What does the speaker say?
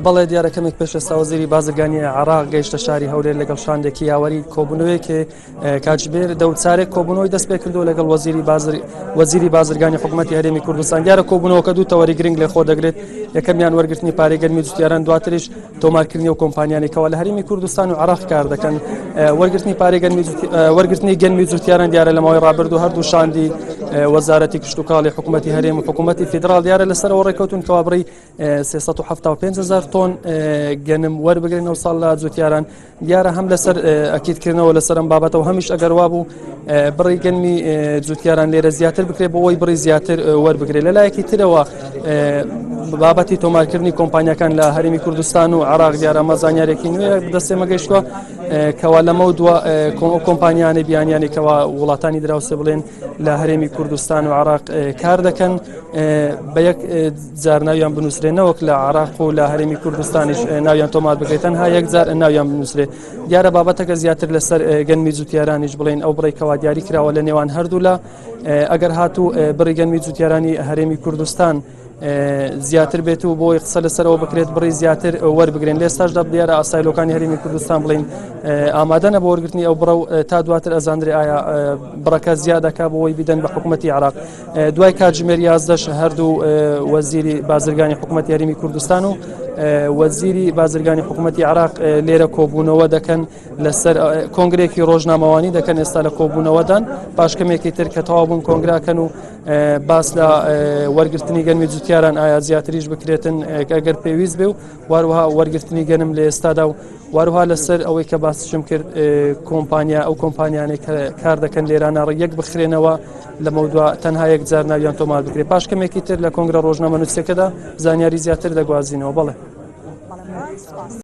بەڵێ دیارەکەمێک پێش ئێستا وەزیری بازرگانی عێراق گەیشتە شاری هەولێر لەگەڵ شاندێکی یاوەری کۆبوونەوەیەکی کاتژمێر دەوتسارێک کۆبوونەوەی دەست پێ کردو لەگەڵ وەزیری بازرگانی حکوومەتی هەرێمی کوردستان. دیارە کۆبوونەوەکە دوو تەوەری گرنگ لێ خۆ دەگرێت. یەکەمیان وەرگرتنی پارەی گەرمی جوتیاران، دواتریش تۆمارکردنی و کۆمپانیانێکەوە لە هەرێمی کوردستان و عێراق کار دەکەن. وەرگرتنی گەرمی جوتیاران دیارە لە ماوەی ڕابردوو هەردوو شاندی وەزارەتی کشتوکاڵی حکوومەتی هەرێم و حکوومەتی فیدراڵ دیارە لەسەرەوە ڕێکەوتون کەوا بڕی 375,000 تۆن گەنم وەربگرێنەوە ساڵ لە جوتیاران. دیارە هەم لەسەر ئەکیدکردنەوە لەسەر ئەم بابەتەوە هەمیش ئەگەر وا بوو بڕی گەنمی جوتیاران لێرە زیاتر بکرێت بۆەوەی بڕی زیاتر وەربگرێت. لەلایەکی ترەوە بابەتی تۆمارکردنی کۆمپانیەکان لە هەرێمی کوردستان و عێراق دیارە مەزانیارێکی نوێ دەستێمە گەیشتووە کەوا لەمە دووە کۆمپانیانی بیانیانێکەوە وڵاتانی دراوسێ بڵێن لە هەرێمی کوردستان و عێراق کار دەکەن بە یەک جار ناویان بنووسرێنەوەک لە عێراق و لە هەرێمی کوردستانیش ناویان تۆمار بکرێت تەنها یەک جار ناویان بنووسرێت. دیارە بابەتەکە زیاتر لەسەر گەنمی جوتیارانیش بڵێن ئەو بڕێکەوە دیاری کراوە لە نێوان هەردوو لە ئەگەر هاتوو بڕی گەنمی جوتیارانی هەرێمی کوردستان زیاتر بێت و بۆی قسە لەسەرەوە بکرێت بڕی زیاتر وەربگرێن. لێستاشدا دیارە ئاسایلۆکانی هەرێمی کوردستان بڵین ئامادەنە بۆ وەرگرتنی ئەو بڕە و تا دواتر ئەزاندرێ ئایا بڕەکە زیادەکە بۆەوەی بدەن بە حکوومەتی عێراق. دوای کاتژمێر 11 هەردوو وەزیری بازرگانی حکوومەتی هەرێمی کوردستان و وەزیری بازرگانی حکوومەتی عێراق لێرە کۆبوونەوە دەکەن لەسەر کۆنگرێکی ڕۆژنامەوانی دەکەن ئێستا لە کۆبوونەوەدان پاشکەمێکی تر کە تەواو بوون کۆنگراکەن و باس لە وەرگرتنی گەنمی جوتیاران ئایا زیاتریش بکرێتن ئەگەر پێویست بێ و واروها وەرگرتنی گەنم لە ئێستادا و واروها لەسەر ئەوەی کە باسشم کرد ئەو کۆمپانیانێک کار دەکەن لێرانە ڕێک بخرێنەوە لە مەودووە تەنها یەک جار ناویان تۆمار بکرێت. پاشکەمێکی تر لە کۆنگرە ڕۆژنامە نووسەکەدا زانیاری زیاتر دەگوازینەوە. بەڵێ